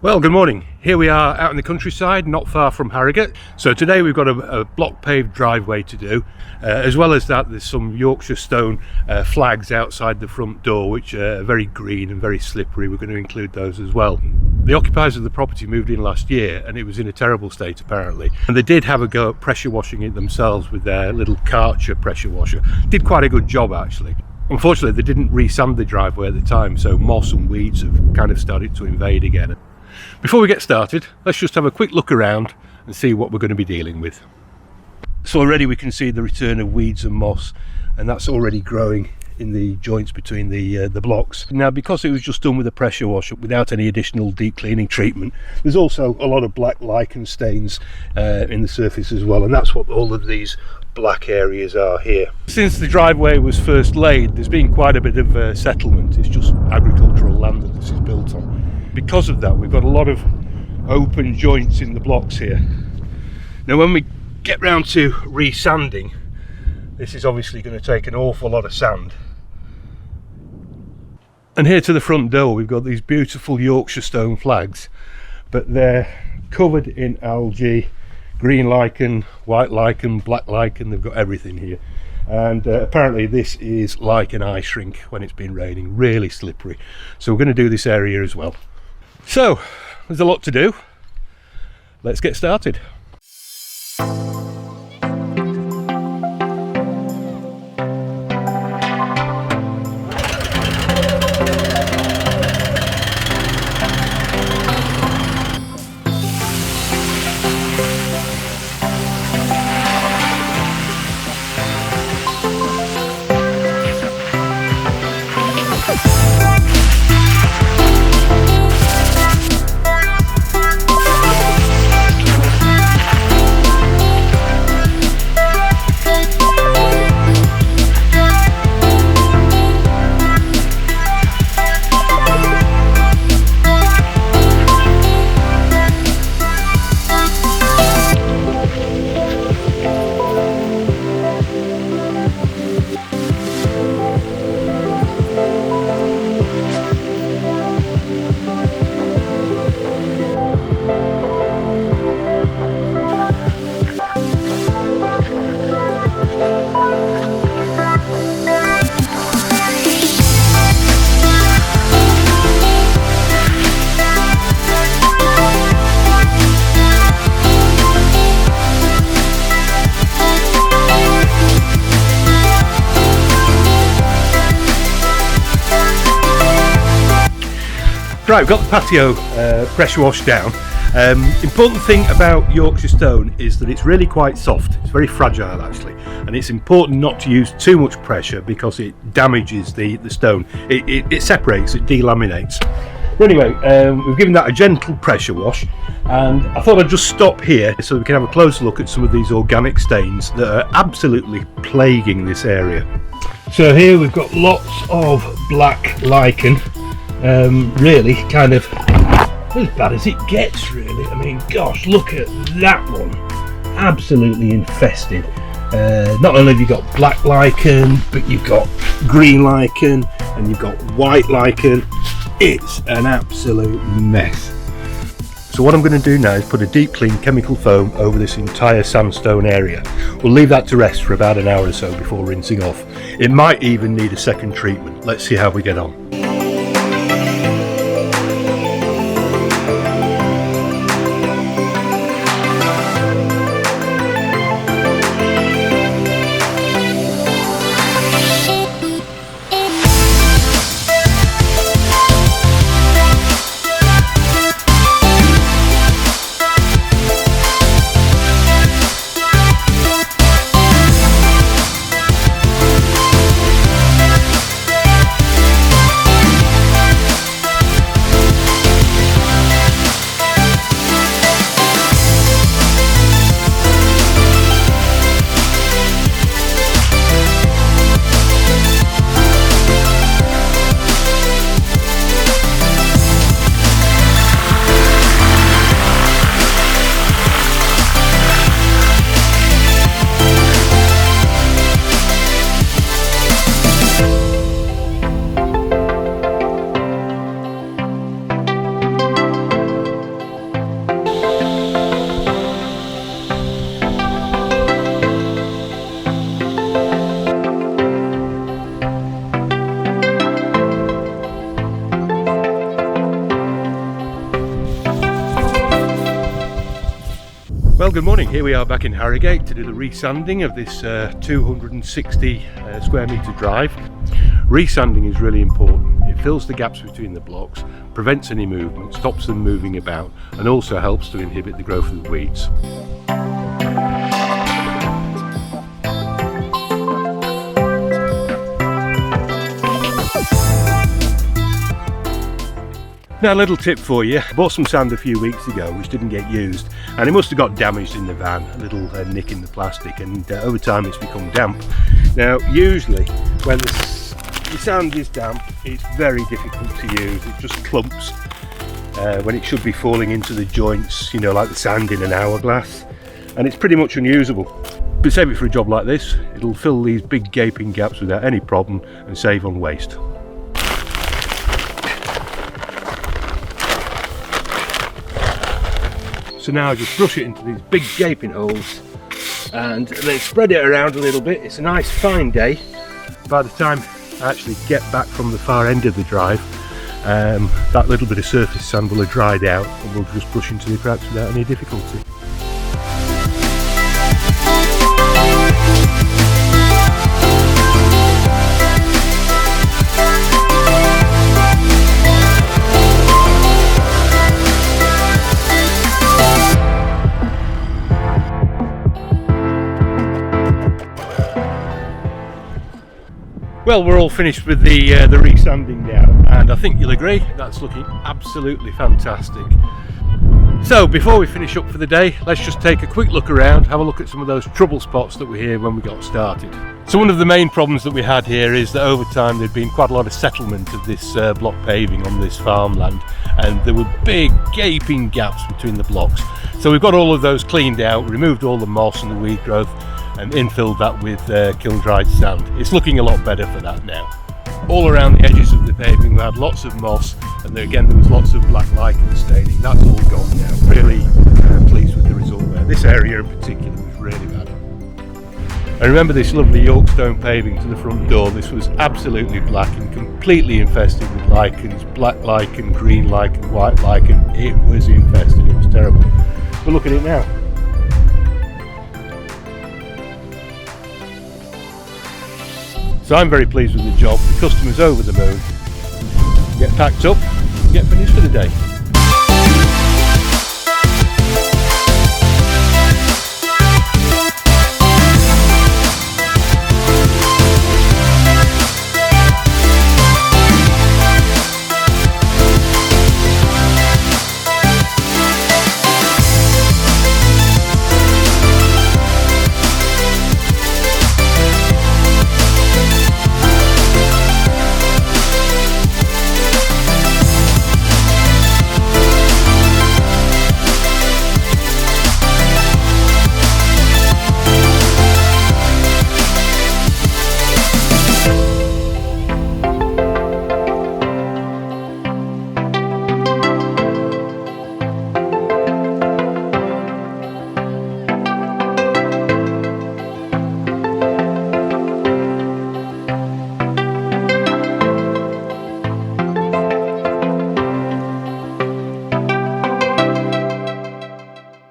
Well, good morning. Here we are out in the countryside, not far from Harrogate. So today we've got a block paved driveway to do. As well as that, there's some Yorkshire stone flags outside the front door, which are very green and very slippery. We're going to include those as well. The occupiers of the property moved in last year and it was in a terrible state apparently. And they did have a go at pressure washing it themselves with their little Karcher pressure washer. Did quite a good job actually. Unfortunately, they didn't re-sand the driveway at the time, so moss and weeds have kind of started to invade again. Before we get started, let's just have a quick look around and see what we're going to be dealing with. So already we can see the return of weeds and moss, and that's already growing in the joints between the blocks. Now, because it was just done with a pressure washer without any additional deep cleaning treatment, there's also a lot of black lichen stains in the surface as well, and that's what all of these black areas are here. Since the driveway was first laid, there's been quite a bit of settlement. It's just agricultural land that this is built on. Because of that, we've got a lot of open joints in the blocks here. Now when we get round to re-sanding, this is obviously going to take an awful lot of sand. And here to the front door we've got these beautiful Yorkshire stone flags, but they're covered in algae, green lichen, white lichen, black lichen. They've got everything here. And apparently this is like an ice rink when it's been raining, really slippery. So we're going to do this area as well. So there's a lot to do. Let's get started. Right, we've got the patio pressure washed down. Important thing about Yorkshire stone is that it's really quite soft. It's very fragile actually, and it's important not to use too much pressure because it damages the stone. It separates, it delaminates. But anyway, we've given that a gentle pressure wash, and I thought I'd just stop here so we can have a closer look at some of these organic stains that are absolutely plaguing this area. So here we've got lots of black lichen. Really kind of as bad as it gets really. I mean, gosh, look at that one, absolutely infested. Not only have you got black lichen, but you've got green lichen and you've got white lichen. It's an absolute mess. So what I'm going to do now is put a deep clean chemical foam over this entire sandstone area. We'll leave that to rest for about an hour or so before rinsing off. It might even need a second treatment. Let's see how we get on. Well, good morning. Here we are back in Harrogate to do the resanding of this 260 square metre drive. Resanding is really important. It fills the gaps between the blocks, prevents any movement, stops them moving about, and also helps to inhibit the growth of the weeds. Now, a little tip for you. I bought some sand a few weeks ago which didn't get used, and it must have got damaged in the van, a little nick in the plastic, and over time it's become damp. Now, usually when the sand is damp, it's very difficult to use. It just clumps when it should be falling into the joints, you know, like the sand in an hourglass, and it's pretty much unusable. But save it for a job like this. It'll fill these big gaping gaps without any problem and save on waste. So now I just brush it into these big gaping holes and then spread it around a little bit. It's a nice fine day. By the time I actually get back from the far end of the drive, that little bit of surface sand will have dried out and we'll just brush into the cracks without any difficulty. Well, we're all finished with the resanding now, and I think you'll agree that's looking absolutely fantastic. So before we finish up for the day, let's just take a quick look around, have a look at some of those trouble spots that were here when we got started. So one of the main problems that we had here is that over time there'd been quite a lot of settlement of this block paving on this farmland, and there were big gaping gaps between the blocks. So we've got all of those cleaned out, removed all the moss and the weed growth, and infilled that with kiln dried sand. It's looking a lot better for that now. All around the edges of the paving we had lots of moss, and again there was lots of black lichen staining. That's all gone now. Really pleased with the result there. This area in particular was really bad. And remember this lovely Yorkstone paving to the front door. This was absolutely black and completely infested with lichens, black lichen, green lichen, white lichen. It was infested, it was terrible. But look at it now. So I'm very pleased with the job. The customer's over the moon. Get packed up, get finished for the day.